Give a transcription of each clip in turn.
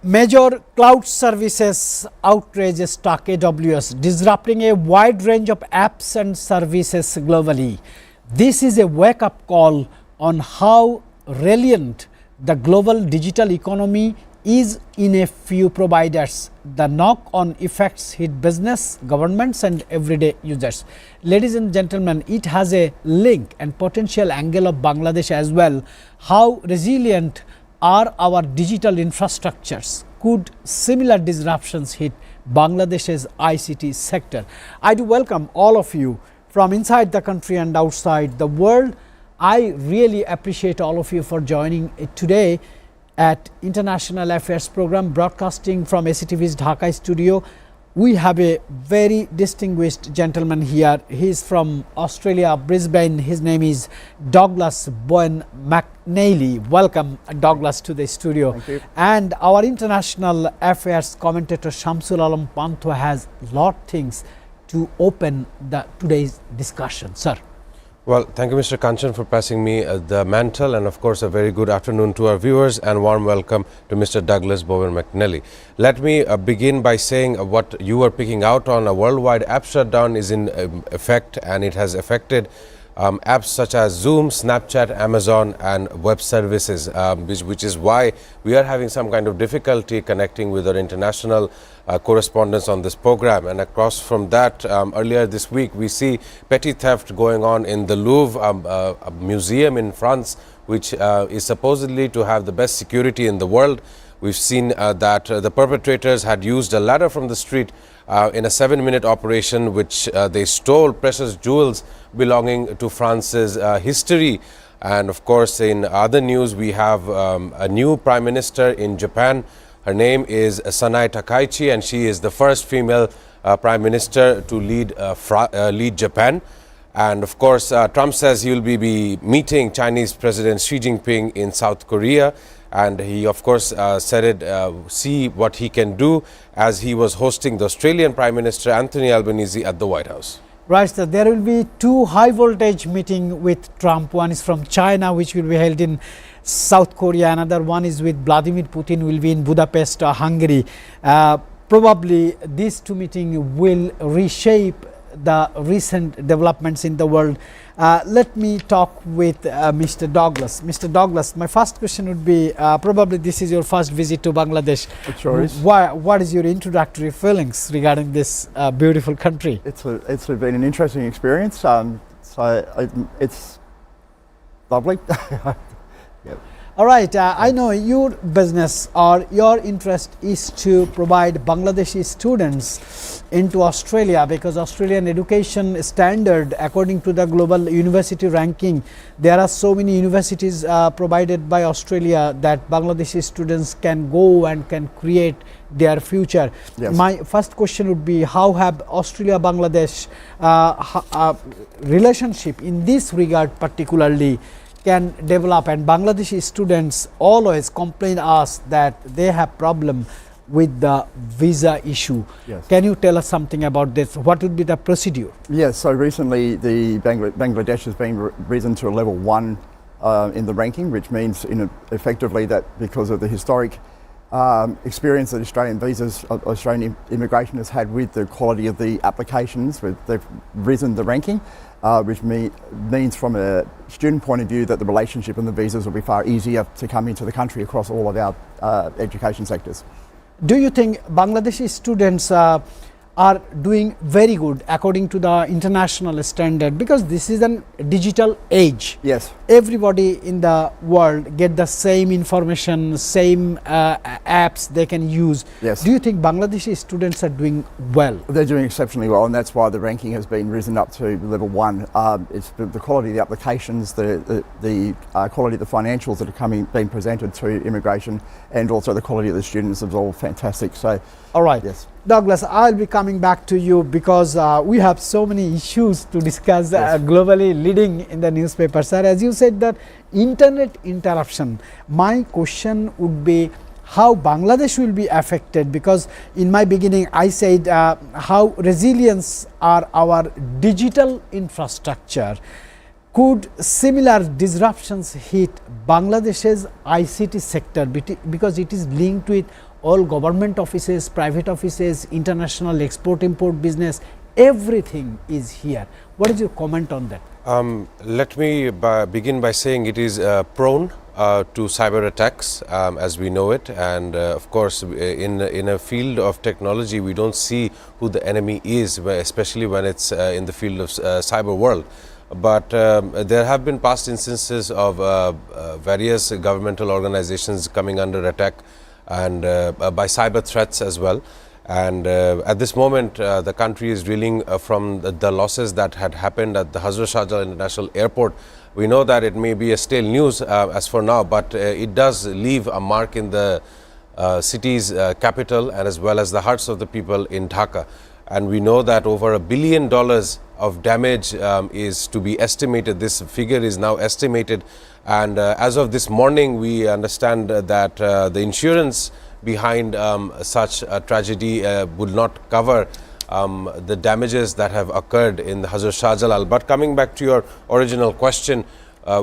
Major cloud services outrage struck AWS, disrupting a wide range of apps and services globally. This is a wake-up call on how resilient the global digital economy is in a few providers. The knock-on effects hit business, governments and everyday users. Ladies and gentlemen, it has a link and potential angle of Bangladesh as well. How resilient are our digital infrastructures? Could similar disruptions hit Bangladesh's ICT sector? I do welcome all of you from inside the country and outside the world. I really appreciate all of you for joining today at International Affairs program broadcasting from SATV's Dhaka studio. We have a very distinguished gentleman here. He is from Australia, Brisbane. His name is Douglas Bowen McNally. Welcome, Douglas, to the studio. Thank you. And our international affairs commentator Shamsul Alam Pantho has lot things to open today's discussion. Sir. Well, thank you, Mr. Kanchan, for passing me the mantle, and of course a very good afternoon to our viewers and warm welcome to Mr. Douglas Bowen McNally. Let me begin by saying what you were picking out on. A worldwide app shutdown is in effect, and it has affected apps such as Zoom, Snapchat, Amazon and web services, which is why we are having some kind of difficulty connecting with our international correspondents on this program. And across from that, earlier this week we see petty theft going on in the Louvre, a museum in France, which is supposedly to have the best security in the world. We've seen that the perpetrators had used a ladder from the street in a 7-minute operation, which they stole precious jewels belonging to France's history. And of course, in other news, we have a new Prime Minister in Japan. Her name is Sanae Takaichi, and she is the first female Prime Minister to lead Japan. And of course, Trump says he will be meeting Chinese President Xi Jinping in South Korea. And he, of course, said see what he can do, as he was hosting the Australian Prime Minister Anthony Albanese at the White House. Right, so there will be two high voltage meeting with Trump. One is from China, which will be held in South Korea. Another one is with Vladimir Putin, will be in Budapest, Hungary. Probably these two meetings will reshape the recent developments in the world. Let me talk with Mr. Douglas. Mr. Douglas, my first question would be, probably this is your first visit to Bangladesh. It sure is. What is your introductory feelings regarding this beautiful country? It's been an interesting experience. It's lovely. Yep. All right, I know your business or your interest is to provide Bangladeshi students into Australia, because Australian education standard, according to the global university ranking, there are so many universities provided by Australia that Bangladeshi students can go and can create their future. Yes. My first question would be, how have Australia-Bangladesh relationship in this regard particularly can develop? And Bangladeshi students always complain us that they have problem with the visa issue. Yes. Can you tell us something about this? What would be the procedure? Yes, so recently the Bangladesh has been risen to a level 1 in the ranking, which means effectively that because of the historic experience that Australian immigration has had with the quality of the applications, they've risen the ranking, which means from a student point of view that the relationship and the visas will be far easier to come into the country across all of our education sectors. Do you think Bangladeshi students are doing very good according to the international standard, because this is a digital age? Yes. Everybody in the world get the same information, same apps they can use. Yes. Do you think Bangladeshi students are doing well? They're doing exceptionally well, and that's why the ranking has been risen up to level 1. It's the quality of the applications, the quality of the financials that are being presented to immigration, and also the quality of the students is all fantastic. So, all right. Yes. Douglas, I'll be coming back to you because we have so many issues to discuss Yes. globally leading in the newspaper. Sir, as you said that internet interruption, my question would be how Bangladesh will be affected, because in my beginning I said how resilient are our digital infrastructure. Could similar disruptions hit Bangladesh's ICT sector, because it is linked with all government offices, private offices, international export-import business, everything is here. What is your comment on that? Let me begin by saying it is prone to cyber attacks as we know it, and of course in a field of technology we don't see who the enemy is, especially when it's in the field of cyber world. But there have been past instances of various governmental organizations coming under attack and by cyber threats as well. And at this moment, the country is reeling from the losses that had happened at the Hazrat Shahjahan International Airport. We know that it may be a stale news as for now, but it does leave a mark in the city's capital and as well as the hearts of the people in Dhaka. And we know that over $1 billion of damage is to be estimated. This figure is now estimated, and as of this morning we understand that the insurance behind such a tragedy would not cover the damages that have occurred in the Hazrat Shah Jalal. But coming back to your original question,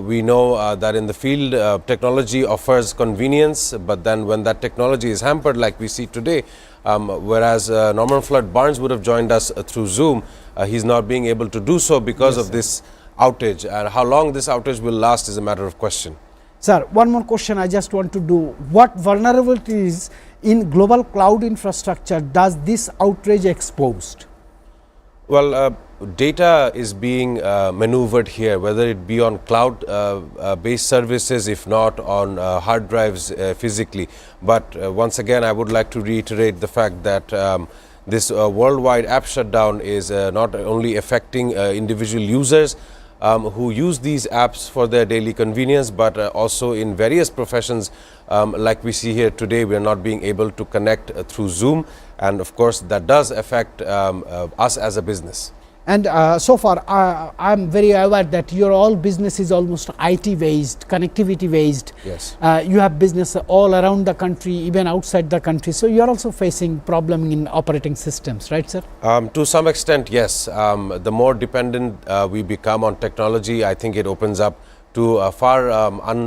we know that in the field technology offers convenience, but then when that technology is hampered like we see today, whereas Norman Flood Barnes would have joined us through Zoom, he's not being able to do so because of this outage, and how long this outage will last is a matter of question. Sir, one more question I just want to do. What vulnerabilities in global cloud infrastructure does this outrage exposed? Well, data is being maneuvered here, whether it be on cloud based services, if not on hard drives physically. But once again, I would like to reiterate the fact that this worldwide app shutdown is not only affecting individual users who use these apps for their daily convenience, but also in various professions like we see here today. We are not being able to connect through Zoom, and of course that does affect us as a business. And so far, I'm very aware that your all business is almost IT based, connectivity based. Yes. You have business all around the country, even outside the country. So you are also facing problem in operating systems, right, sir? To some extent, yes. The more dependent we become on technology, I think it opens up to far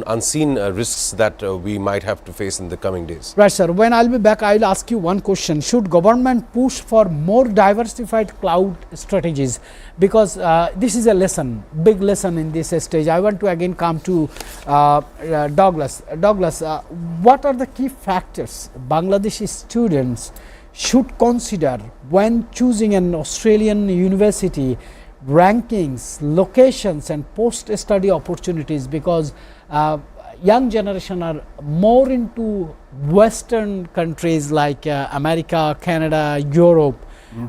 unseen risks that we might have to face in the coming days. Right, sir. When I'll be back, I'll ask you one question. Should government push for more diversified cloud strategies? Because this is a lesson, big lesson in this stage. I want to again come to Douglas. Douglas, what are the key factors Bangladeshi students should consider when choosing an Australian university, rankings, locations and post-study opportunities? Because young generation are more into Western countries like America, Canada, Europe.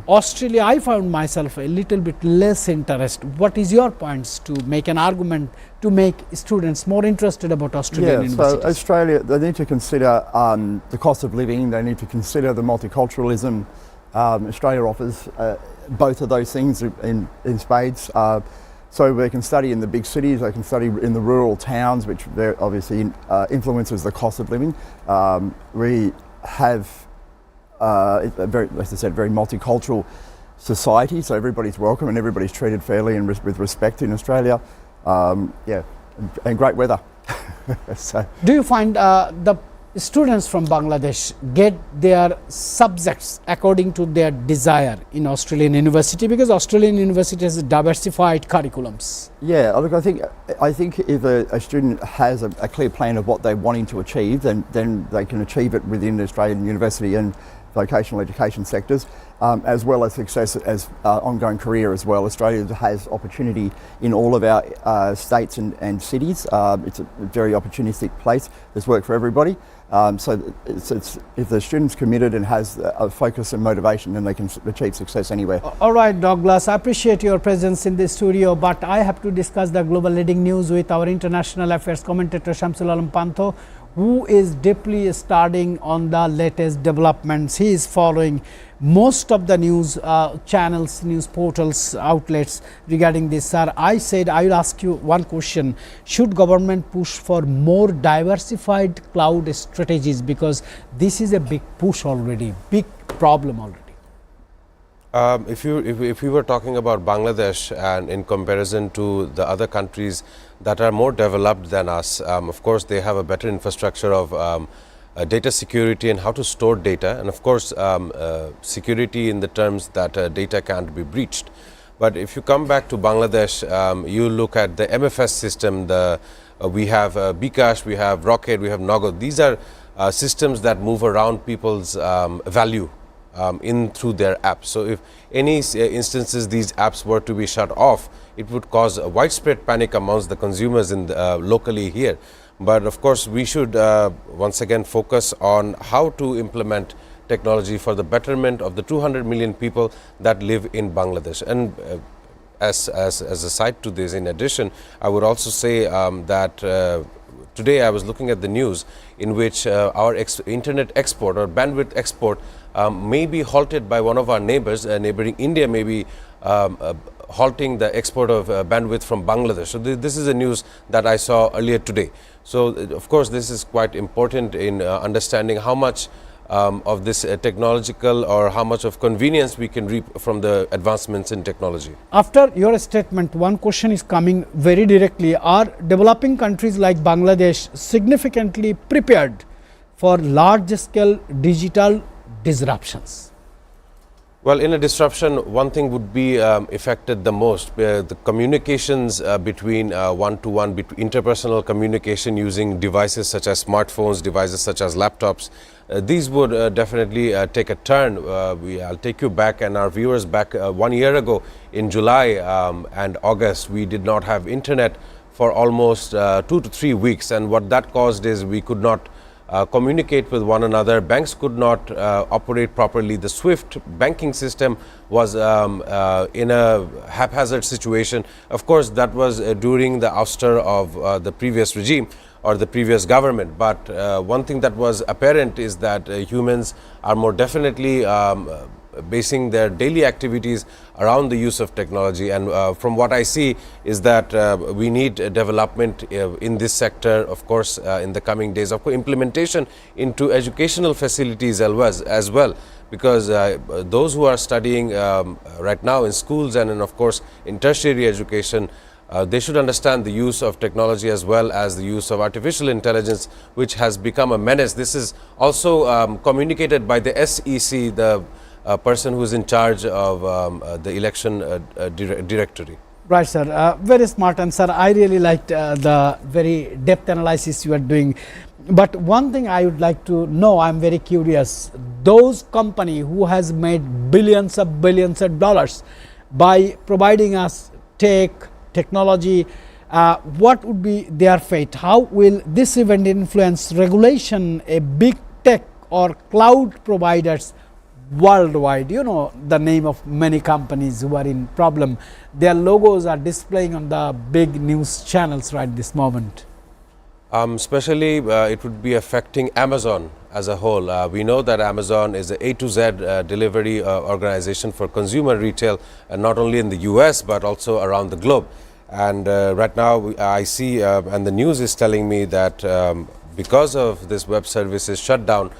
Australia, I found myself a little bit less interest. What is your points to make an argument to make students more interested about Australian universities? So Australia, they need to consider the cost of living, they need to consider the multiculturalism. Australia offers both of those things in spades. So they can study in the big cities, they can study in the rural towns, which obviously influences the cost of living. We have, as I said, very multicultural society, so everybody's welcome and everybody's treated fairly and with respect in Australia. Yeah, and great weather. So, do you find the students from Bangladesh get their subjects according to their desire in Australian university? Because Australian university has diversified curriculums. Yeah, look, I think if a student has a clear plan of what they're wanting to achieve, then they can achieve it within the Australian university and vocational education sectors, as well as success as ongoing career as well. Australia has opportunity in all of our states and cities. It's a very opportunistic place. There's work for everybody. So if the student's committed and has a focus and motivation, then they can achieve success anywhere. All right, Douglas, I appreciate your presence in this studio, but I have to discuss the global leading news with our international affairs commentator Shamsul Alam Pantho, who is deeply studying on the latest developments. He is following most of the news channels, news portals, outlets regarding this. Sir, I said I will ask you one question. Should government push for more diversified cloud strategies? Because this is a big push already, big problem already. If we were talking about Bangladesh and in comparison to the other countries that are more developed than us, of course they have a better infrastructure of data security and how to store data, and of course security in the terms that data can't be breached. But if you come back to Bangladesh, you look at the MFS system, we have Bikash, we have Rocket, we have Nagad. These are systems that move around people's value in through their apps. So if any instances these apps were to be shut off, it would cause a widespread panic amongst the consumers in locally here. But of course we should once again focus on how to implement technology for the betterment of the 200 million people that live in Bangladesh. And as a side to this, in addition, I would also say that today I was looking at the news in which our internet export or bandwidth export may be halted by one of our neighbors. Neighboring India may be halting the export of bandwidth from Bangladesh. So this is a news that I saw earlier today. So of course this is quite important in understanding how much of this technological or how much of convenience we can reap from the advancements in technology. After your statement, one question is coming very directly. Are developing countries like Bangladesh significantly prepared for large scale digital disruptions? Well, in a disruption, one thing would be affected the most. The communications between one-to-one, interpersonal communication using devices such as smartphones, devices such as laptops, these would definitely take a turn. I'll take you back and our viewers back 1 year ago in July and August. We did not have internet for almost 2 to 3 weeks, and what that caused is we could not communicate with one another. Banks could not operate properly. The SWIFT banking system was in a haphazard situation. Of course, that was during the ouster of the previous regime or the previous government. But one thing that was apparent is that humans are more definitely basing their daily activities around the use of technology, and from what I see is that we need development in this sector, of course, in the coming days, of course, implementation into educational facilities as well, because those who are studying right now in schools and of course in tertiary education, they should understand the use of technology as well as the use of artificial intelligence, which has become a menace. This is also communicated by the SEC, the person who is in charge of the election directory. Right, sir. Very smart answer. I really liked the very depth analysis you are doing. But one thing I would like to know, I'm very curious, those company who has made billions of dollars by providing us technology, what would be their fate? How will this event influence regulation, a big tech or cloud providers worldwide? You know the name of many companies who are in problem. Their logos are displaying on the big news channels right this moment. Especially it would be affecting Amazon as a whole. We know that Amazon is a to Z delivery organization for consumer retail, and not only in the US but also around the globe. And right now I see and the news is telling me that because of this web services shutdown,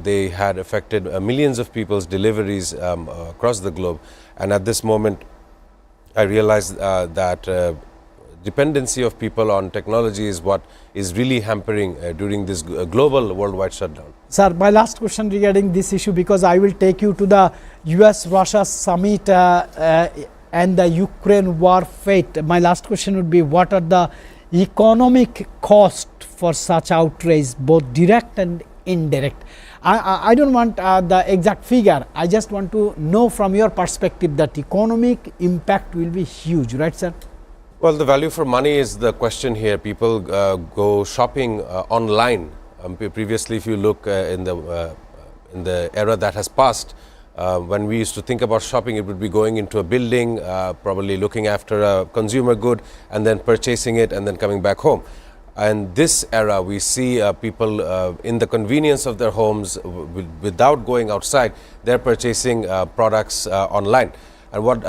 they had affected millions of people's deliveries across the globe. And at this moment I realize that dependency of people on technology is what is really hampering during this global worldwide shutdown. Sir, my last question regarding this issue, because I will take you to the US-Russia summit and the Ukraine war fate. My last question would be, what are the economic cost for such outrage, both direct and indirect? I don't want the exact figure. I just want to know from your perspective that economic impact will be huge, right, sir? Well, the value for money is the question here. People go shopping online. Previously, if you look in the era that has passed, when we used to think about shopping, it would be going into a building, probably looking after a consumer good and then purchasing it and then coming back home. And this era, we see people in the convenience of their homes without going outside. They're purchasing products online. And what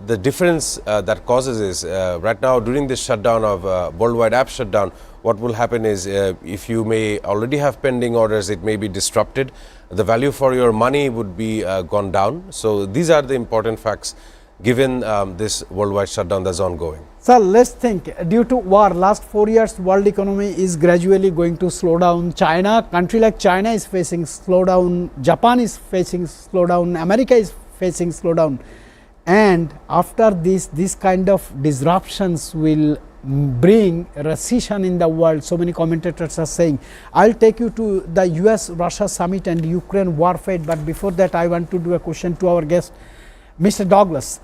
the difference that causes is right now during this shutdown of worldwide app shutdown, what will happen is if you may already have pending orders, it may be disrupted. The value for your money would be gone down. So these are the important facts given this worldwide shutdown that's ongoing? So let's think, due to war, last 4 years world economy is gradually going to slow down. Country like China is facing slowdown, Japan is facing slowdown, America is facing slowdown. And after this kind of disruptions will bring recession in the world. So many commentators are saying. I'll take you to the US-Russia summit and Ukraine warfare, but before that I want to do a question to our guest, Mr. Douglas.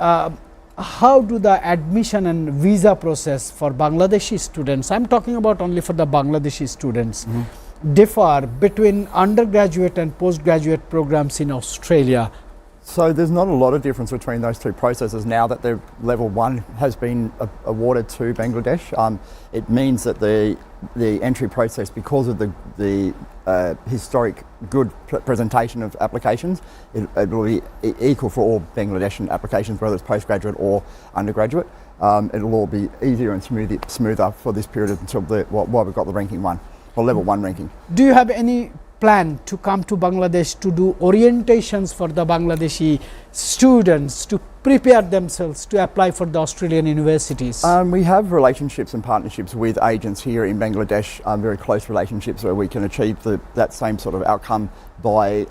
How do the admission and visa process for Bangladeshi students, I'm talking about only for the Bangladeshi students, differ between undergraduate and postgraduate programs in Australia? So there's not a lot of difference between those two processes now that the level 1 has been awarded to Bangladesh. It means that the entry process, because of the historic good presentation of applications, it will be equal for all Bangladeshi applications, whether it's postgraduate or undergraduate. It'll all be easier and smoother for this period until while we've got the ranking 1 or level 1 ranking. Do you have any plan to come to Bangladesh to do orientations for the Bangladeshi students to prepare themselves to apply for the Australian universities? We have relationships and partnerships with agents here in Bangladesh, very close relationships where we can achieve that same sort of outcome by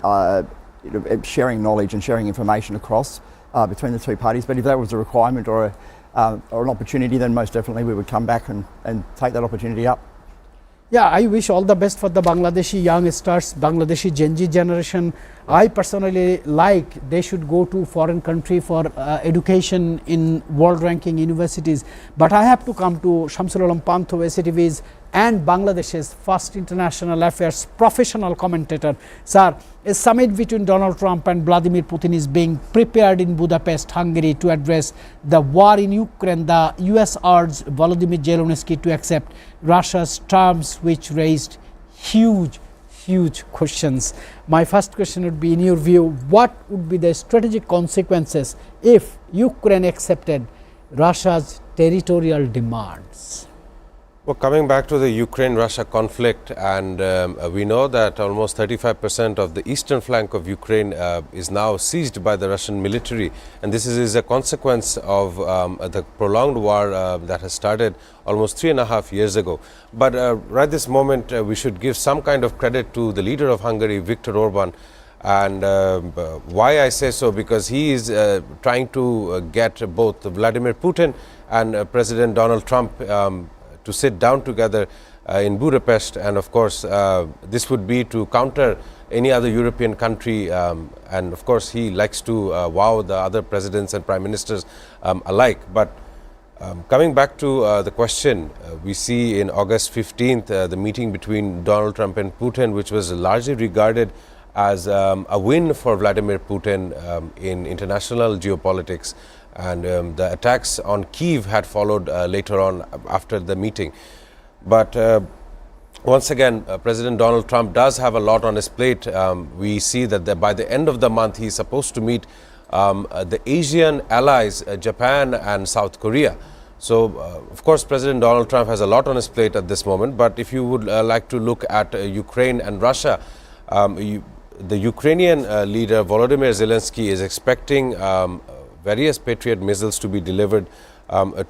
sharing knowledge and sharing information across between the two parties. But if that was a requirement or an opportunity, then most definitely we would come back and take that opportunity up. Yeah, I wish all the best for the Bangladeshi youngsters, Bangladeshi Gen Z generation. I personally like they should go to foreign country for education in world ranking universities. But I have to come to Shamsul Alam Pantho, SATV's and Bangladesh's first international affairs professional commentator. Sir, a summit between Donald Trump and Vladimir Putin is being prepared in Budapest, Hungary to address the war in Ukraine. The US urged Volodymyr Zelensky to accept Russia's terms, which raised huge questions. My first question would be, in your view, what would be the strategic consequences if Ukraine accepted Russia's territorial demands? Well, coming back to the Ukraine-Russia conflict, and we know that almost 35% of the eastern flank of Ukraine is now seized by the Russian military, and this is a consequence of the prolonged war that has started almost 3.5 years ago. But right this moment, we should give some kind of credit to the leader of Hungary, Viktor Orban. And why I say so, because he is trying to get both Vladimir Putin and President Donald Trump to sit down together in Budapest, and of course this would be to counter any other European country, and of course he likes to wow the other presidents and prime ministers alike. But coming back to the question, we see in August 15th the meeting between Donald Trump and Putin, which was largely regarded as a win for Vladimir Putin in international geopolitics. And the attacks on Kyiv had followed later on after the meeting. But once again, President Donald Trump does have a lot on his plate. We see that by the end of the month, he's supposed to meet the Asian allies, Japan and South Korea. So, of course, President Donald Trump has a lot on his plate at this moment. But if you would like to look at Ukraine and Russia, the Ukrainian leader Volodymyr Zelensky is expecting various Patriot missiles to be delivered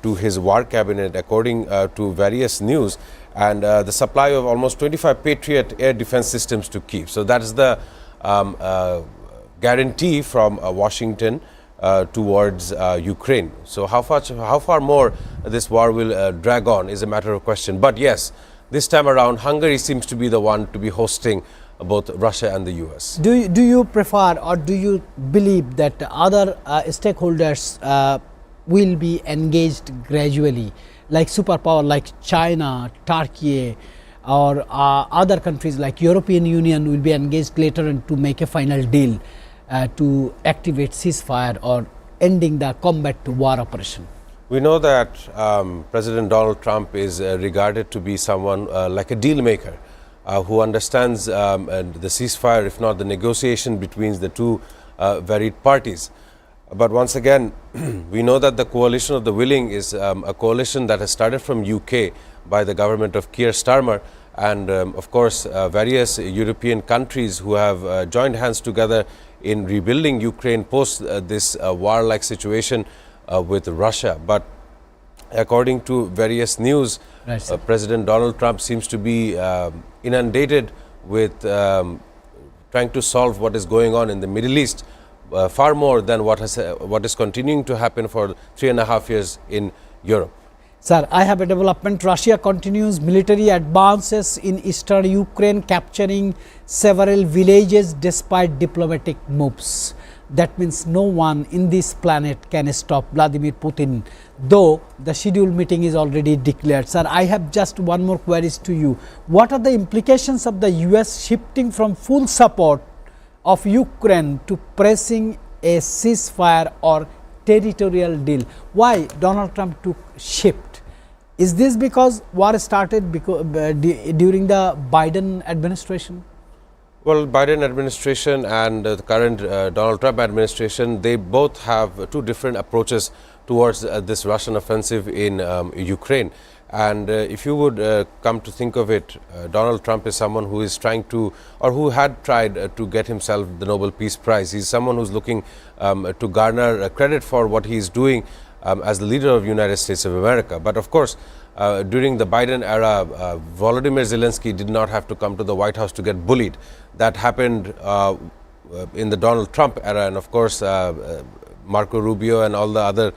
to his war cabinet, according to various news, and the supply of almost 25 Patriot air defense systems to Kyiv. So that is the guarantee from Washington towards Ukraine. So how far more this war will drag on is a matter of question. But yes, this time around, Hungary seems to be the one to be hosting both Russia and the US. Do you prefer, or do you believe that other stakeholders will be engaged gradually, like superpower like China, Turkey, or other countries like European Union will be engaged later and to make a final deal to activate ceasefire or ending the combat to war operation? We know that President Donald Trump is regarded to be someone like a deal maker, who understands the ceasefire, if not the negotiation between the two varied parties. But once again, we know that the coalition of the willing is a coalition that has started from UK by the government of Keir Starmer, and of course various European countries who have joined hands together in rebuilding Ukraine post this war-like situation with Russia. But according to various news, Right, sir. President Donald Trump seems to be inundated with trying to solve what is going on in the Middle East far more than what is continuing to happen for 3.5 years in Europe. Sir, I have a development. Russia continues military advances in eastern Ukraine, capturing several villages despite diplomatic moves. That means no one in this planet can stop Vladimir Putin, though the scheduled meeting is already declared. Sir, I have just one more queries to you. What are the implications of the US shifting from full support of Ukraine to pressing a ceasefire or territorial deal? Why Donald Trump took shift? Is this because war started during the Biden administration? Well, Biden administration and the current Donald Trump administration, they both have two different approaches towards this Russian offensive in Ukraine. And if you would come to think of it, Donald Trump is someone who is trying to, or who had tried to get himself the Nobel Peace Prize. He's someone who's looking to garner credit for what he's doing as the leader of the United States of America. But of course, during the Biden era, Volodymyr Zelensky did not have to come to the White House to get bullied. That happened in the Donald Trump era, and of course, Marco Rubio and all the other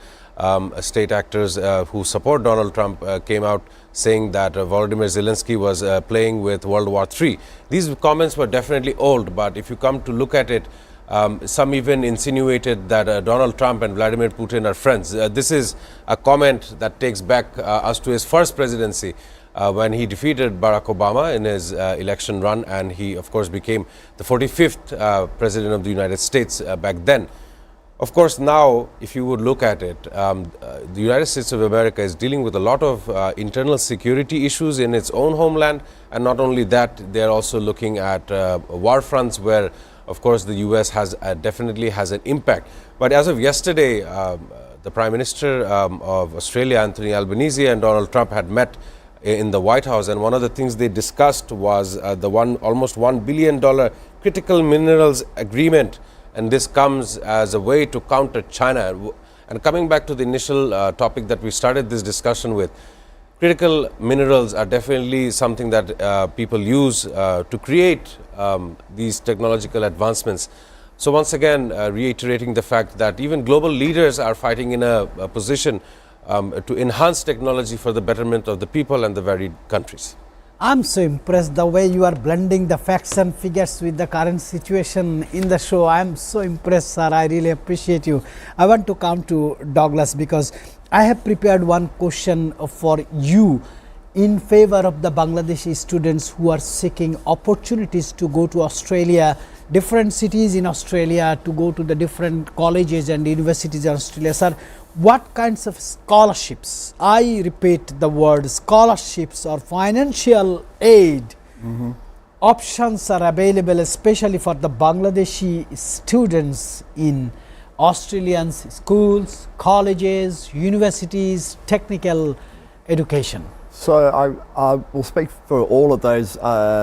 state actors who support Donald Trump came out saying that Volodymyr Zelensky was playing with World War III. These comments were definitely old, but if you come to look at it, some even insinuated that Donald Trump and Vladimir Putin are friends. This is a comment that takes back us to his first presidency when he defeated Barack Obama in his election run, and he of course became the 45th president of the United States back then. Of course, now if you would look at it, the United States of America is dealing with a lot of internal security issues in its own homeland, and not only that, they are also looking at war fronts where of course the US has definitely has an impact. But as of yesterday, the Prime Minister of Australia, Anthony Albanese, and Donald Trump had met in the White House, and one of the things they discussed was the almost $1 billion critical minerals agreement, and this comes as a way to counter China. And coming back to the initial topic that we started this discussion with, critical minerals are definitely something that people use to create these technological advancements. So once again, reiterating the fact that even global leaders are fighting in a position to enhance technology for the betterment of the people and the varied countries. I'm so impressed the way you are blending the facts and figures with the current situation in the show. I'm so impressed, sir. I really appreciate you. I want to come to Douglas because I have prepared one question for you in favor of the Bangladeshi students who are seeking opportunities to go to Australia, different cities in Australia, to go to the different colleges and universities in Australia. Sir, what kinds of scholarships, I repeat the word scholarships or financial aid options are available, especially for the Bangladeshi students in Australian schools, colleges, universities, technical education? So I will speak for all of those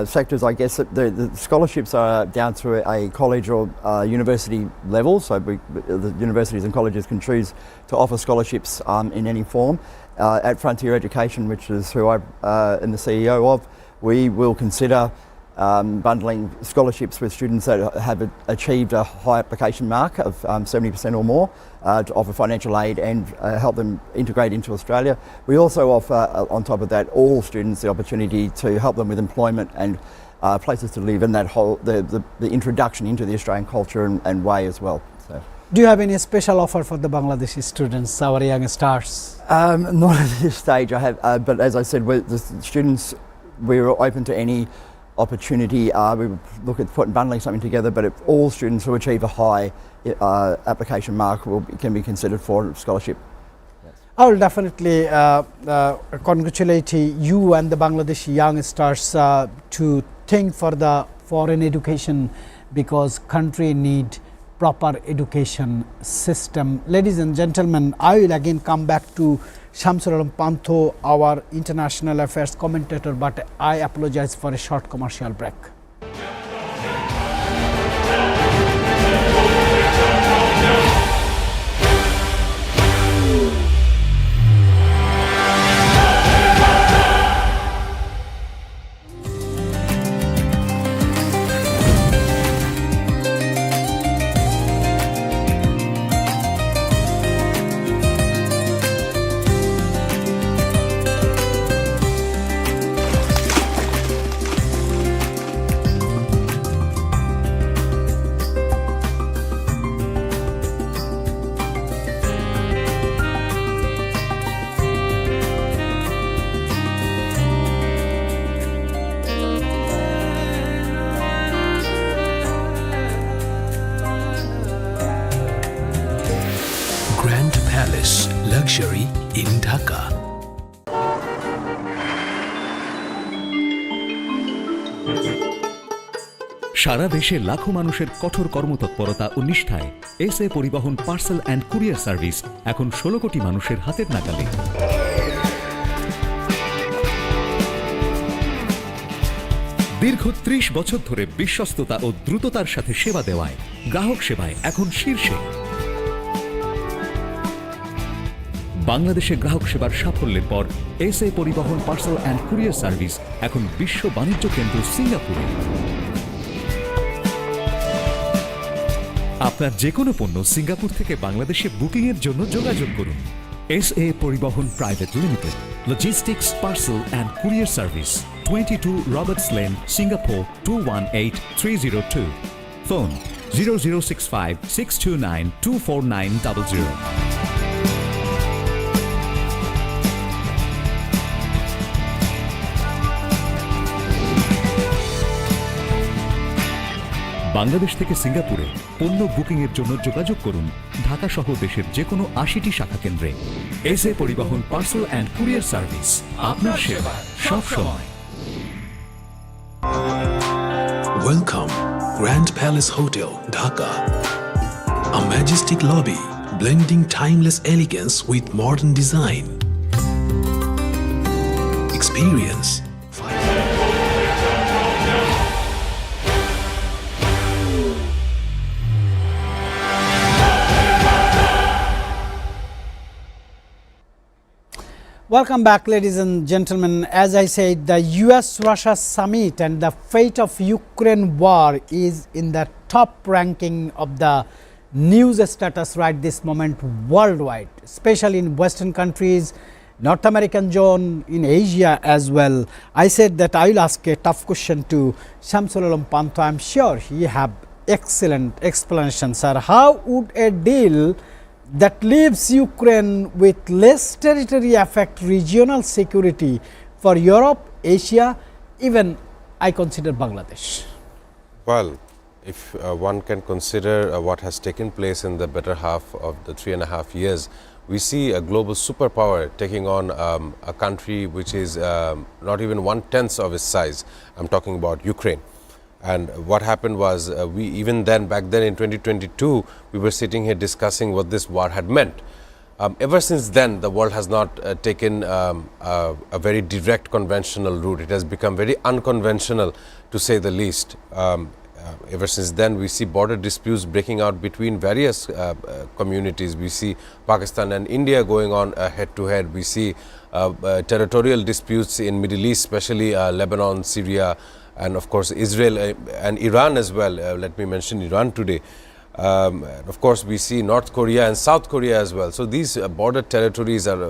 sectors. I guess that the scholarships are down to a college or university level. So the universities and colleges can choose to offer scholarships in any form. At Frontier Education, which is who I am the CEO of, we will consider bundling scholarships with students that have achieved a high application mark of 70% or more to offer financial aid and help them integrate into Australia. We also offer, on top of that, all students the opportunity to help them with employment and places to live, and that whole the introduction into the Australian culture and way as well. So. Do you have any special offer for the Bangladeshi students, our young stars? Not at this stage. I have, but as I said, the students, we're open to any opportunity. We would look at bundling something together, but if all students who achieve a high application mark can be considered for scholarship. I will definitely congratulate you and the Bangladeshi young stars to think for the foreign education, because country need proper education system. Ladies and gentlemen, I will again come back to Shamsul Alam Pantho, our international affairs commentator, but I apologize for a short commercial break. Dhaka. সারা দেশে লাখো মানুষের কঠোর কর্মতৎপরতা ও নিষ্ঠায় SA পরিবহন parcel and courier service এখন 16 কোটি মানুষের হাতের নাগালে। দীর্ঘ 30 বছর ধরে বিশ্বস্ততা ও দ্রুততার সাথে সেবা দেওয়ায় গ্রাহক সেবায় এখন শীর্ষে। বাংলাদেশে গ্রাহক সেবার সাফল্যের পর এসএ পরিবহন পার্সেল অ্যান্ড কুরিয়ার সার্ভিস এখন বিশ্ব বাণিজ্য কেন্দ্র সিঙ্গাপুরে। আপনার যে কোনো পণ্য সিঙ্গাপুর থেকে বাংলাদেশে বুকিংয়ের জন্য যোগাযোগ করুন। এসএ পরিবহন private limited, logistics parcel and courier service, 22 Roberts lane, Singapore 218302। Phone 0065 629 24900। Bangladesh থেকে সিঙ্গাপুরে পণ্য বুকিংয়ের জন্য যোগাযোগ করুন ঢাকা সহ দেশের যে কোনো 80টি শাখা কেন্দ্রে। এসএ পরিবহন পার্সেল অ্যান্ড কুরিয়ার সার্ভিস, আপনার সেবা সব সময়। Welcome, Grand Palace Hotel, Dhaka. A majestic lobby blending timeless elegance with modern design. Experience. Welcome back, ladies and gentlemen. As I said, the US-Russia summit and the fate of Ukraine war is in the top ranking of the news status right this moment worldwide, especially in Western countries, North American zone, in Asia as well. I said that I will ask a tough question to Shamsul Alam Panto. I am sure he have excellent explanation, sir. How would a deal that leaves Ukraine with less territory affect regional security for Europe, Asia, even I consider Bangladesh? Well, if one can consider what has taken place in the better half of the 3.5 years, we see a global superpower taking on a country which is not even 1/10 of its size. I'm talking about Ukraine. And what happened was, back then in 2022, we were sitting here discussing what this war had meant. Ever since then, the world has not taken a very direct conventional route. It has become very unconventional, to say the least. Ever since then, we see border disputes breaking out between various communities. We see Pakistan and India going on head to head. We see territorial disputes in Middle East, especially Lebanon, Syria, and of course Israel and Iran as well. Let me mention Iran today. Of course, we see North Korea and South Korea as well. So these border territories are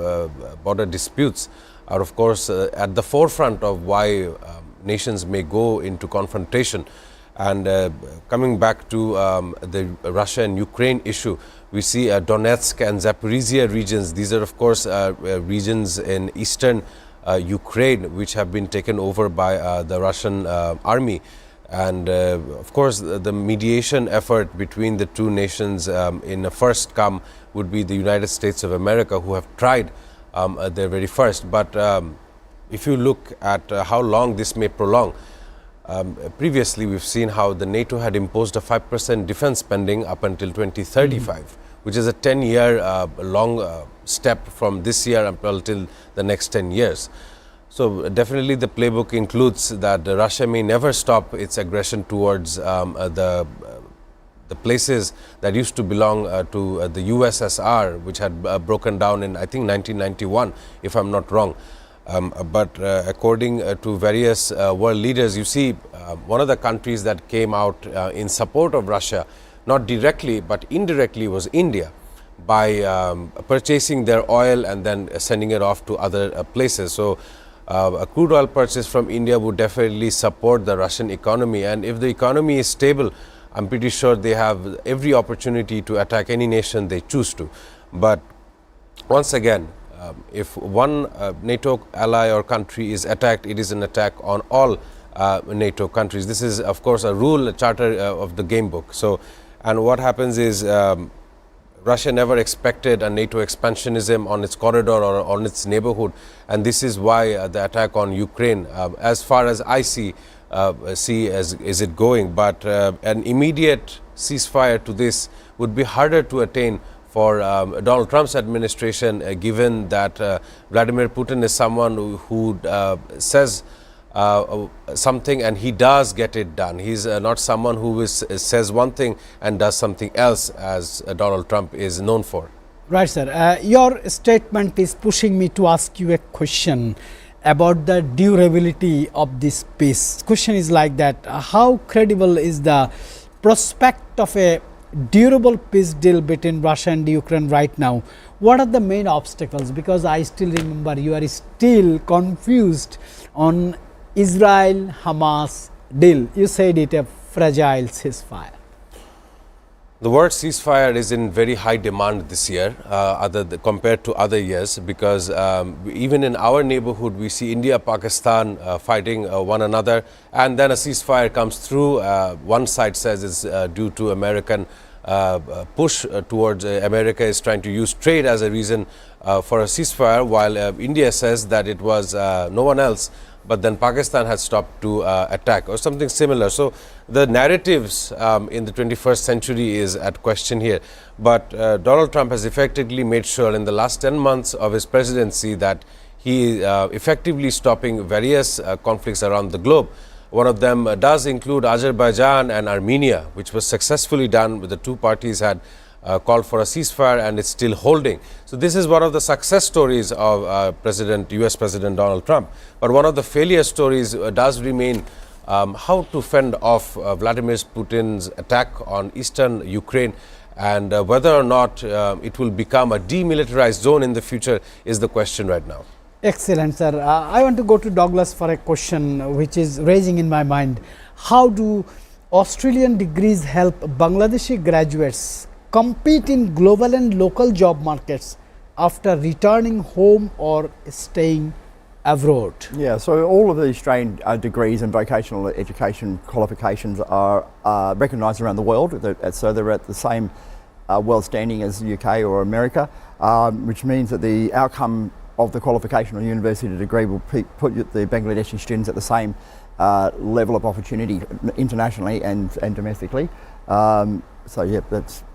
border disputes are of course at the forefront of why nations may go into confrontation. And coming back to the Russia and Ukraine issue, we see Donetsk and Zaporizhia regions. These are of course regions in eastern Ukraine which have been taken over by the Russian army. And of course the mediation effort between the two nations in a first come would be the United States of America, who have tried their very first. But if you look at how long this may prolong, previously we've seen how the NATO had imposed a 5% defense spending up until 2035, which is a 10-year long step from this year until the next 10 years. So definitely the playbook includes that Russia may never stop its aggression towards the places that used to belong to the USSR, which had broken down in, I think, 1991, if I'm not wrong. But according to various world leaders, you see one of the countries that came out in support of Russia, not directly but indirectly, was India, by purchasing their oil and then sending it off to other places. So a crude oil purchase from India would definitely support the Russian economy, and if the economy is stable, I'm pretty sure they have every opportunity to attack any nation they choose to. But once again, if one NATO ally or country is attacked, it is an attack on all NATO countries. This is of course a rule, a charter of the game book. So, and what happens is Russia never expected a NATO expansionism on its corridor or on its neighborhood, and this is why the attack on Ukraine, as far as I see as is it going. But an immediate ceasefire to this would be harder to attain for Donald Trump's administration, given that Vladimir Putin is someone who says something and he does get it done. He's not someone who says one thing and does something else, as Donald Trump is known for. Right, sir. Your statement is pushing me to ask you a question about the durability of this peace. Question is like that: how credible is the prospect of a durable peace deal between Russia and Ukraine right now? What are the main obstacles? Because I still remember you are still confused on Israel-Hamas deal. You said it a fragile ceasefire. The word ceasefire is in very high demand this year, compared to other years, because even in our neighborhood we see India, Pakistan fighting one another, and then a ceasefire comes through. One side says it's due to American push towards America is trying to use trade as a reason for a ceasefire, while India says that it was no one else, but then Pakistan had stopped to attack or something similar. So the narratives in the 21st century is at question here. But Donald Trump has effectively made sure in the last 10 months of his presidency that he effectively stopping various conflicts around the globe. One of them does include Azerbaijan and Armenia, which was successfully done. The two parties had called for a ceasefire, and it's still holding. So this is one of the success stories of US President Donald Trump. But one of the failure stories does remain how to fend off Vladimir Putin's attack on eastern Ukraine, and whether or not it will become a demilitarized zone in the future is the question right now. Excellent, sir. I want to go to Douglas for a question which is raising in my mind. How do Australian degrees help Bangladeshi graduates compete in global and local job markets after returning home or staying abroad? Yeah, so all of the Australian degrees and vocational education qualifications are recognised around the world. So they're at the same world standing as the UK or America, which means that the outcome of the qualification or university degree will put the Bangladeshi students at the same level of opportunity internationally and domestically. So yeah, that's...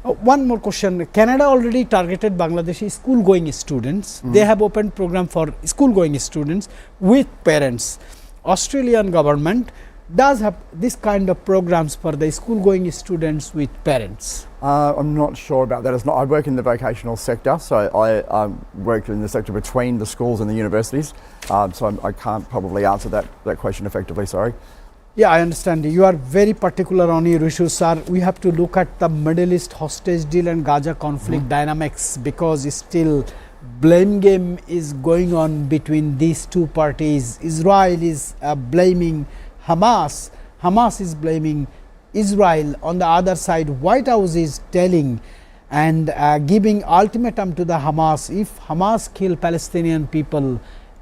One more question. Canada already targeted Bangladeshi school-going students. They have opened program for school-going students with parents. Australian government does have this kind of programs for the school-going students with parents. I'm not sure about that. I work in the vocational sector, so I work in the sector between the schools and the universities. So I can't probably answer that question effectively, sorry. Yeah, I understand. You are very particular on your issues, sir. We have to look at the Middle East hostage deal and Gaza conflict dynamics, because still blame game is going on between these two parties. Israel is blaming Hamas. Hamas is blaming Israel. On the other side, White House is telling and giving ultimatum to the Hamas. If Hamas kill Palestinian people,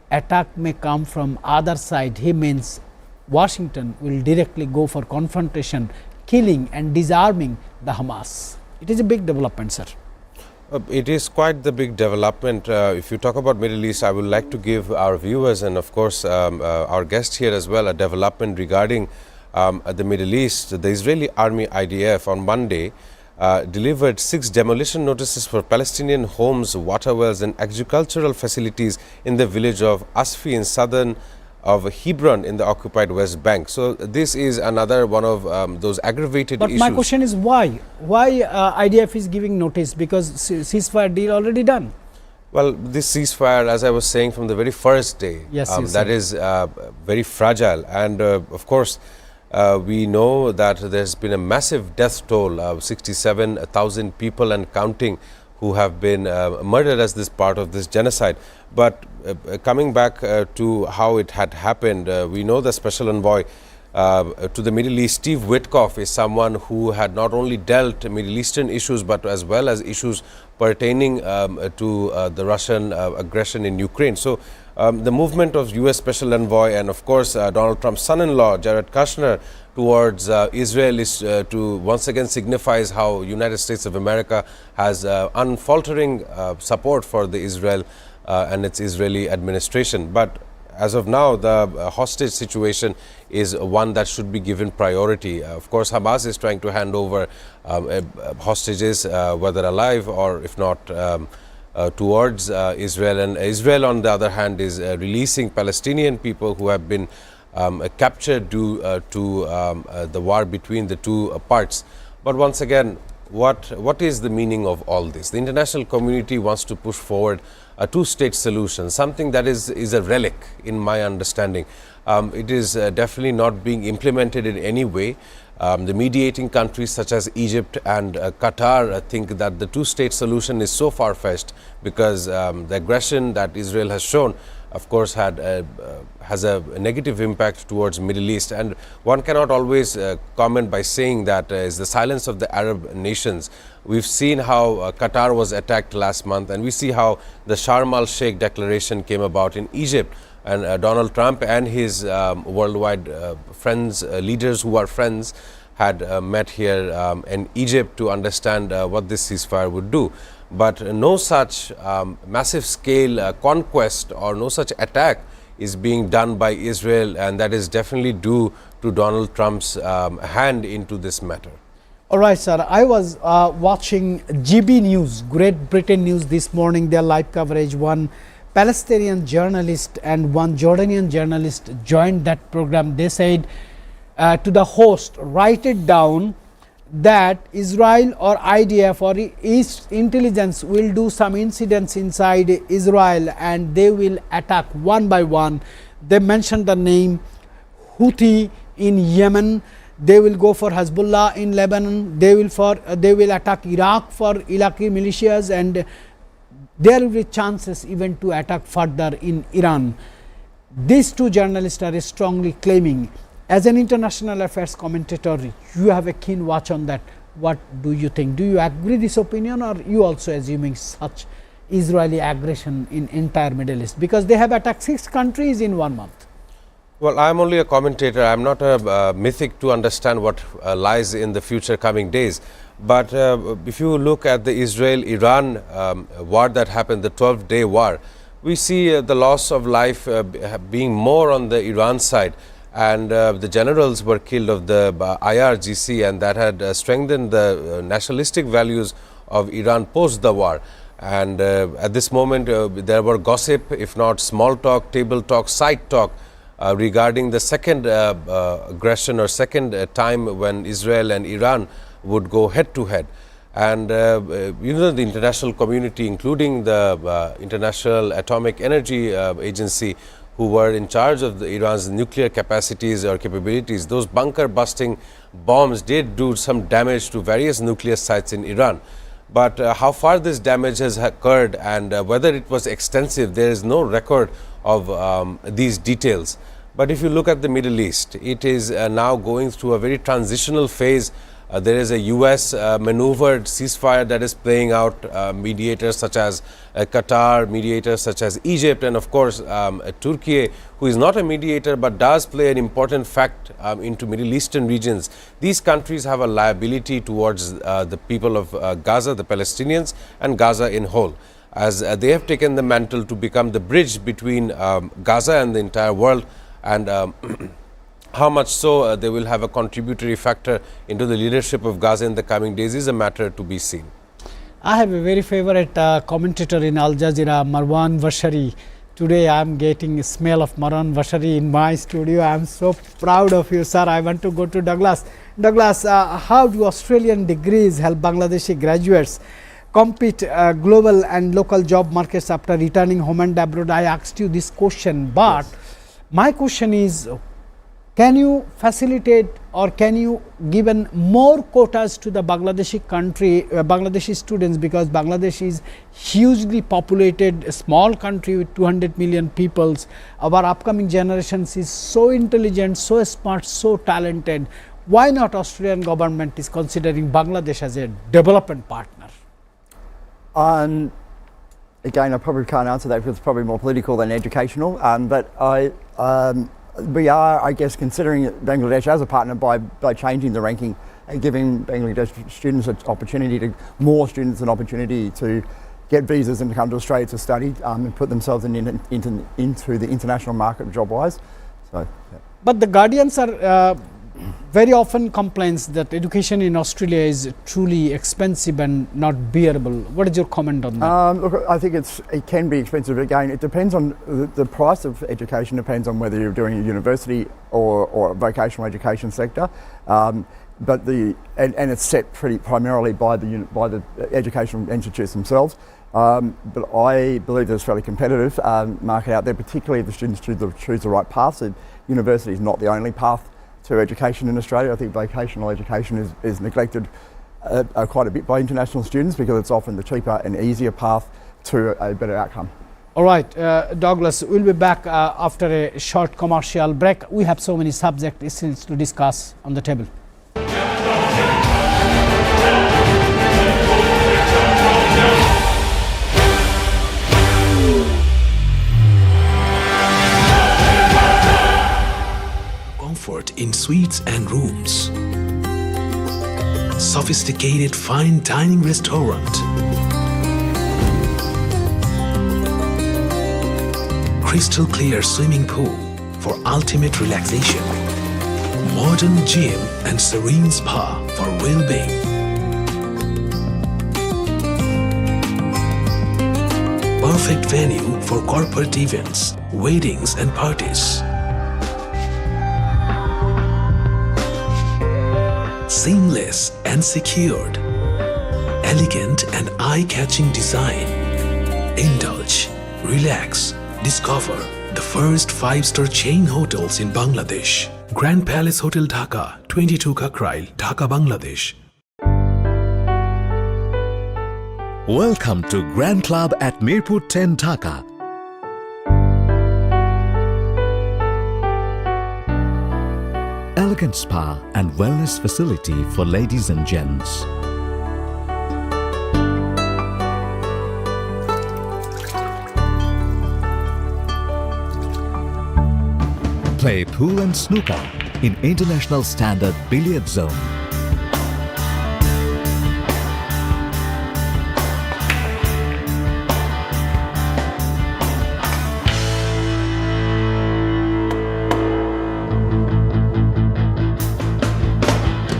attack may come from other side. He means Washington will directly go for confrontation, killing and disarming the Hamas. It is a big development, sir. It is quite the big development. If you talk about Middle East, I would like to give our viewers and of course our guest here as well a development regarding the Middle East. The Israeli Army IDF on Monday delivered 6 demolition notices for Palestinian homes, water wells and agricultural facilities in the village of Asfi in southern of Hebron in the occupied West Bank. So this is another one of those aggravated issues. But my question is why? Why IDF is giving notice? Because ceasefire deal already done. Well, this ceasefire, as I was saying from the very first day, that is very fragile. And of course, we know that there's been a massive death toll of 67,000 people and counting who have been murdered as this part of this genocide. But coming back to how it had happened, we know the special envoy to the Middle East, Steve Witkoff, is someone who had not only dealt Middle Eastern issues but as well as issues pertaining to the Russian aggression in Ukraine. So the movement of US Special Envoy and of course Donald Trump's son-in-law Jared Kushner towards Israel is to once again signifies how United States of America has unfaltering support for the Israel and its Israeli administration. But as of now, the hostage situation is one that should be given priority. Of course, Hamas is trying to hand over hostages, whether alive or if not, towards Israel. And Israel, on the other hand, is releasing Palestinian people who have been captured due to the war between the two parts. But once again, what is the meaning of all this? The international community wants to push forward a two-state solution, something that is a relic in my understanding. It is definitely not being implemented in any way. The mediating countries such as Egypt and Qatar think that the two-state solution is so far-fetched because the aggression that Israel has shown, of course, has a negative impact towards Middle East. And one cannot always comment by saying that is the silence of the Arab nations. We've seen how Qatar was attacked last month, and we see how the Sharm el-Sheikh declaration came about in Egypt. And Donald Trump and his worldwide friends, leaders who are friends, had met here in Egypt to understand what this ceasefire would do. But no such massive scale conquest or no such attack is being done by Israel, and that is definitely due to Donald Trump's hand into this matter. All right, sir. I was watching GB News, Great Britain News this morning, their live coverage. One Palestinian journalist and one Jordanian journalist joined that program. They said to the host, write it down that Israel or IDF or East intelligence will do some incidents inside Israel and they will attack one by one. They mentioned the name Houthi in Yemen. They will go for Hezbollah in Lebanon. They will attack Iraq for Iraqi militias, and there will be chances even to attack further in Iran. These two journalists are strongly claiming. As an international affairs commentator, you have a keen watch on that. What do you think? Do you agree this opinion, or you also assuming such Israeli aggression in entire Middle East? Because they have attacked 6 countries in 1 month. Well, I am only a commentator. I am not a mythic to understand what lies in the future coming days. But if you look at the Israel-Iran war that happened, the 12-day war, we see the loss of life being more on the Iran side. And the generals were killed of the IRGC, and that had strengthened the nationalistic values of Iran post the war. And at this moment, there were gossip, if not small talk, table talk, side talk, regarding the second aggression or second time when Israel and Iran would go head to head. And you know, the international community, including the International Atomic Energy Agency, who were in charge of Iran's nuclear capacities or capabilities, those bunker busting bombs did do some damage to various nuclear sites in Iran. But how far this damage has occurred and whether it was extensive, there is no record of these details. But if you look at the Middle East, it is now going through a very transitional phase. There is a US maneuvered ceasefire that is playing out, mediators such as Qatar, mediators such as Egypt, and of course Turkey, who is not a mediator but does play an important fact into Middle Eastern regions. These countries have a liability towards the people of Gaza, the Palestinians, and Gaza in whole, as they have taken the mantle to become the bridge between Gaza and the entire world. And how much so they will have a contributory factor into the leadership of Gaza in the coming days is a matter to be seen. I have a very favorite commentator in Al Jazeera, Marwan Bashari. Today I am getting a smell of Marwan Bashari in my studio. I am so proud of you, sir. I want to go to Douglas. Douglas, how do Australian degrees help Bangladeshi graduates compete global and local job markets after returning home and abroad? I asked you this question, but yes, my question is, can you facilitate or can you given more quotas to the Bangladeshi country, Bangladeshi students, because Bangladesh is hugely populated, a small country with 200 million peoples. Our upcoming generations is so intelligent, so smart, so talented. Why not Australian government is considering Bangladesh as a development partner? Again, I probably can't answer that because it's probably more political than educational. But we are, I guess, considering Bangladesh as a partner by changing the ranking and giving Bangladesh students more students an opportunity to get visas and to come to Australia to study and put themselves into the international market job-wise. So, yeah. But the guardians are very often complains that education in Australia is truly expensive and not bearable. What is your comment on that? Look, I think it can be expensive. Again, it depends on the price of education. Depends on whether you're doing a university or a vocational education sector. But it's set pretty primarily by the educational institutes themselves. But I believe there's a fairly competitive market out there, particularly if the students choose the right path. So university is not the only path to education in Australia. I think vocational education is neglected quite a bit by international students because it's often the cheaper and easier path to a better outcome. All right, Douglas, we'll be back after a short commercial break. We have so many subjects to discuss on the table. Comfort in suites and rooms. Sophisticated fine dining restaurant. Crystal clear swimming pool for ultimate relaxation. Modern gym and serene spa for well-being. Perfect venue for corporate events, weddings and parties. Seamless and secured. Elegant and eye-catching design. Indulge, relax, discover the first 5-star chain hotels in Bangladesh. Grand Palace Hotel Dhaka, 22 Kakrail, Dhaka, Bangladesh. Welcome to Grand Club at Mirpur 10 Dhaka. Elegant spa and wellness facility for ladies and gents. Play pool and snooker in international standard billiard zone.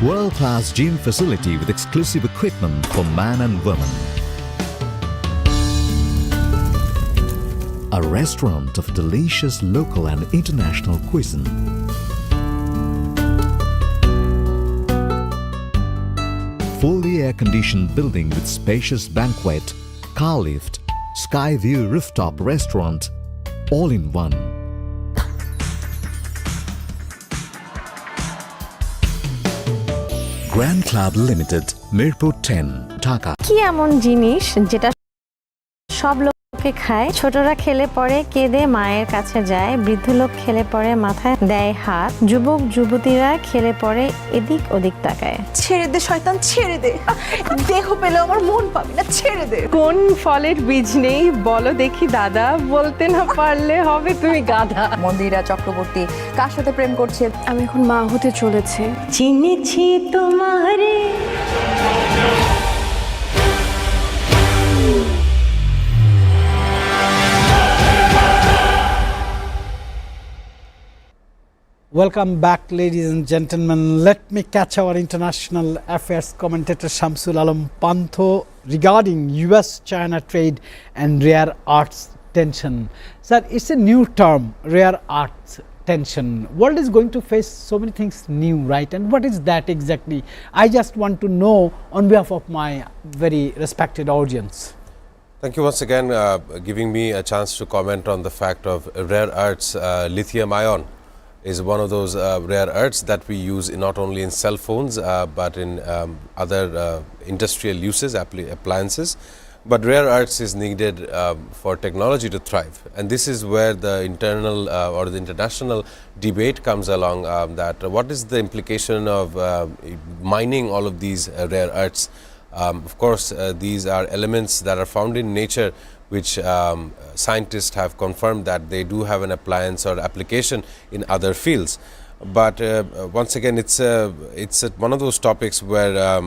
World-class gym facility with exclusive equipment for man and woman. A restaurant of delicious local and international cuisine. Fully air-conditioned building with spacious banquet, car lift, sky view rooftop restaurant, all in one. Grand Club Limited, Mirpur 10, Dhaka. কি এমন জিনিস যেটা সব লোকে খায়? ছোটরা খেলে পরে কেঁদে মায়ের কাছে যায়, বৃদ্ধ লোক খেলে পরে মাথায় দেয় হাত, যুবক যুবতীরা খেলে পরে এদিক ওদিক তাকায়। ছেড়ে দে শয়তান, ছেড়ে দে, দেহ পেলে আমার মন পাবি না, ছেড়ে দে। কোন ফলের বীজ নেই বলো দেখি দাদা, বলতে না পারলে হবে তুমি গাধা। মন্দিরা চক্রবর্তী কার সাথে প্রেম করছে? আমি এখন মা হতে চলেছে। চিনেছি তোমারে। Welcome back, ladies and gentlemen. Let me catch our international affairs commentator Shamsul Alam Pantho regarding US-China trade and rare earths tension. Sir, it's a new term, rare earths tension. World is going to face so many things new, right? And what is that exactly? I just want to know on behalf of my very respected audience. Thank you once again giving me a chance to comment on the fact of rare earths. Lithium ion is one of those rare earths that we use not only in cell phones but in other industrial uses, appliances. But rare earths is needed for technology to thrive, and this is where the internal or the international debate comes along, that what is the implication of mining all of these rare earths Of course, these are elements that are found in nature which scientists have confirmed that they do have an appliance or application in other fields. But once again, it's one of those topics where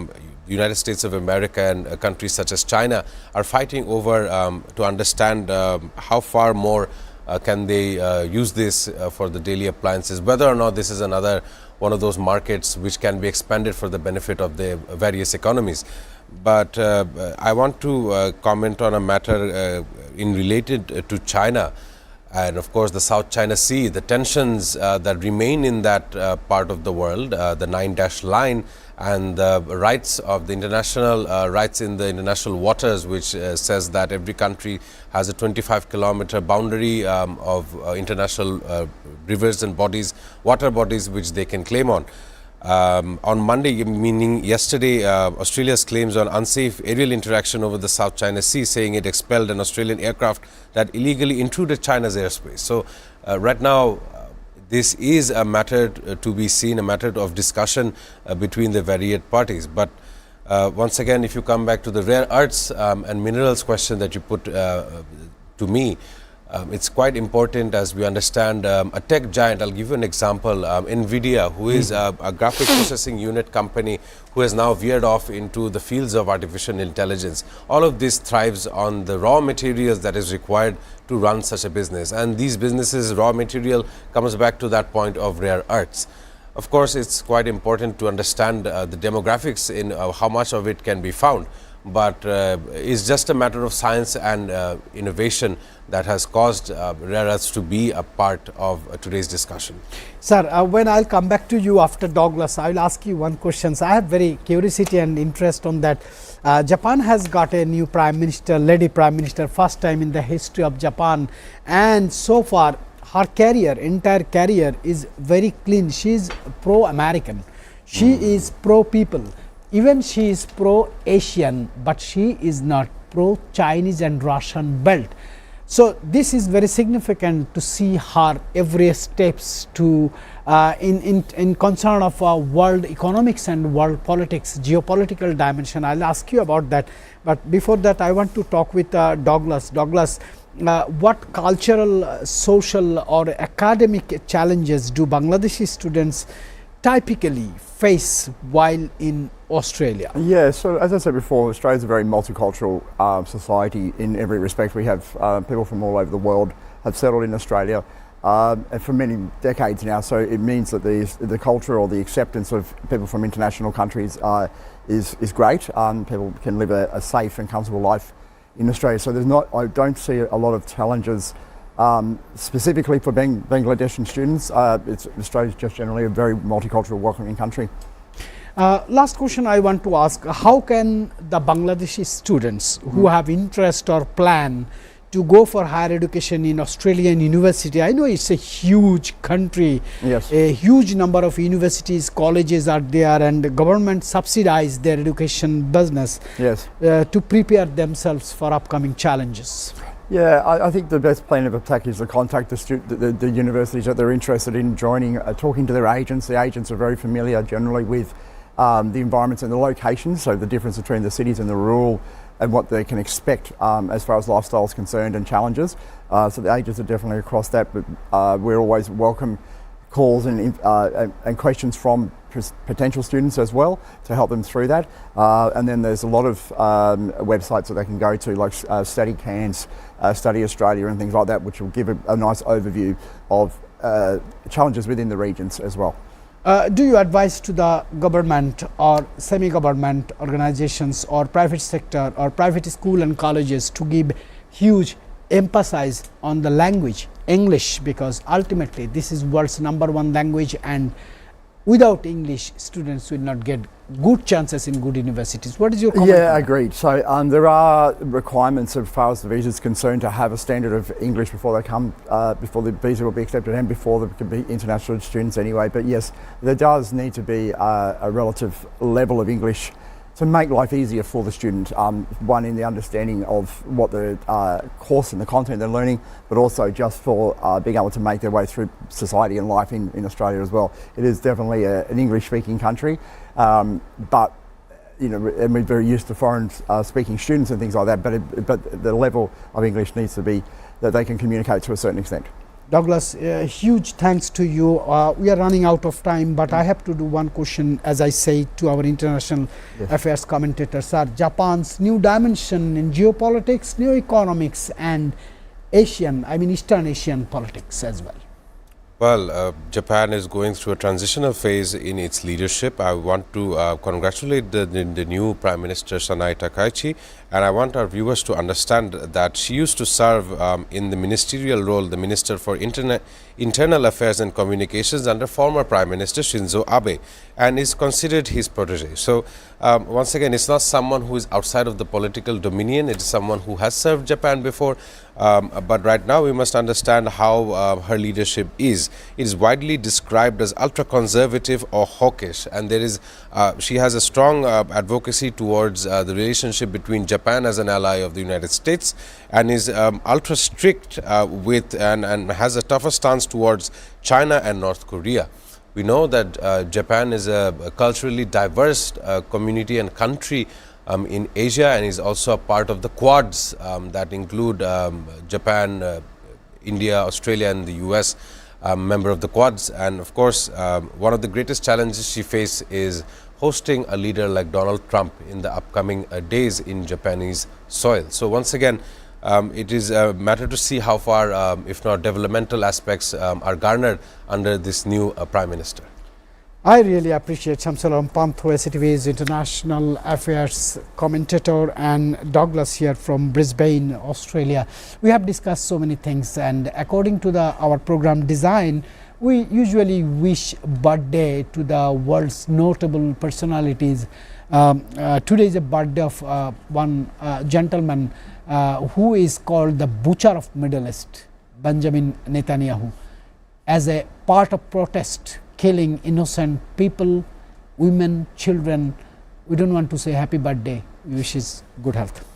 United States of America and countries such as China are fighting over to understand how far more can they use this for the daily appliances, whether or not this is another one of those markets which can be expanded for the benefit of the various economies. But I want to comment on a matter in related to China and of course the South China Sea, the tensions that remain in that part of the world, the 9-dash line, and the rights of the international rights in the international waters, which says that every country has a 25-kilometer boundary of international rivers and bodies, water bodies, which they can claim on. On Monday, meaning yesterday, Australia's claims on unsafe aerial interaction over the South China Sea, saying it expelled an Australian aircraft that illegally intruded China's airspace. So right now, this is a matter to be seen, a matter of discussion between the varied parties. But once again, if you come back to the rare earths and minerals question that you put to me, it's quite important as we understand a tech giant. I'll give you an example. NVIDIA, who is a graphic processing unit company who has now veered off into the fields of artificial intelligence. All of this thrives on the raw materials that is required to run such a business. And these businesses, raw material comes back to that point of rare earths. Of course, it's quite important to understand the demographics in how much of it can be found. But it's just a matter of science and innovation that has caused rare earths to be a part of today's discussion. Sir, when I'll come back to you after Douglas, I'll ask you one question. So I have very curiosity and interest on that. Japan has got a new Prime Minister, Lady Prime Minister, first time in the history of Japan, and so far her career, entire career is very clean. She is pro-American, she is pro-people. Even she is pro-Asian, but she is not pro-Chinese and Russian belt. So this is very significant to see her every steps to in concern of world economics and world politics, geopolitical dimension. I'll ask you about that. But before that, I want to talk with Douglas. Douglas, what cultural, social or academic challenges do Bangladeshi students typically face while in Australia? Yeah, so as I said before, Australia is a very multicultural society in every respect. We have people from all over the world have settled in Australia and for many decades now, so it means that the culture or the acceptance of people from international countries is great. People can live a safe and comfortable life in Australia, so I don't see a lot of challenges specifically for Bangladeshi students. Australia is just generally a very multicultural, welcoming country. Last question I want to ask, how can the Bangladeshi students who have interest or plan to go for higher education in Australian university? I know it's a huge country, yes, a huge number of universities, colleges are there, and the government subsidize their education business, yes, to prepare themselves for upcoming challenges. Yeah, I think the best plan of attack is to contact the universities that they're interested in joining, talking to their agents. The agents are very familiar generally with the environments and the locations, so the difference between the cities and the rural and what they can expect as far as lifestyle is concerned and challenges. So the agents are definitely across that, but we're always welcome calls and questions from potential students as well to help them through that. And then there's a lot of websites that they can go to, like Study Cairns, Study Australia and things like that, which will give a nice overview of challenges within the regions as well. Do you advise to the government or semi-government organizations or private sector or private school and colleges to give huge emphasis on the language, English, because ultimately this is world's #1 language, and without English students will not get good chances in good universities? What is your comment? Yeah, agreed. So there are requirements as far as the visa is concerned to have a standard of English before they come, before the visa will be accepted and before they can be international students anyway. But yes, there does need to be a relative level of English to make life easier for the student. One, in the understanding of what the course and the content they're learning, but also just for being able to make their way through society and life in Australia as well. It is definitely an English-speaking country, but you know, and we're very used to foreign speaking students and things like that, but the level of English needs to be that they can communicate to a certain extent. Douglas, huge thanks to you. We are running out of time, but I have to do one question, as I say to our international affairs commentators, are Japan's new dimension in geopolitics, new economics, and Eastern Asian politics as well. Well, Japan is going through a transitional phase in its leadership. I want to congratulate the new Prime Minister Sanae Takaichi, and I want our viewers to understand that she used to serve in the ministerial role, the Minister for Internal Affairs and Communications under former Prime Minister Shinzo Abe, and is considered his protege. So once again, it's not someone who is outside of the political dominion, it is someone who has served Japan before, but right now we must understand how her leadership is. It is widely described as ultra-conservative or hawkish, and she has a strong advocacy towards the relationship between Japan as an ally of the United States, and is ultra strict with and has a tougher stance towards China and North Korea. We know that Japan is a culturally diverse community and country in Asia, and is also a part of the Quads that include Japan, India, Australia and the US, member of the Quads. And of course, one of the greatest challenges she faces is hosting a leader like Donald Trump in the upcoming days in Japanese soil. So once again, it is a matter to see how far, if not developmental aspects, are garnered under this new Prime Minister. I really appreciate Shamsulam Panthu, SATV's international affairs commentator, and Douglas here from Brisbane, Australia. We have discussed so many things, and according to our program design, we usually wish birthday to the world's notable personalities. Today is a birthday of one gentleman who is called the Butcher of Middle East, Benjamin Netanyahu. As a part of protest, killing innocent people, women, children, we don't want to say happy birthday, we wish his good health.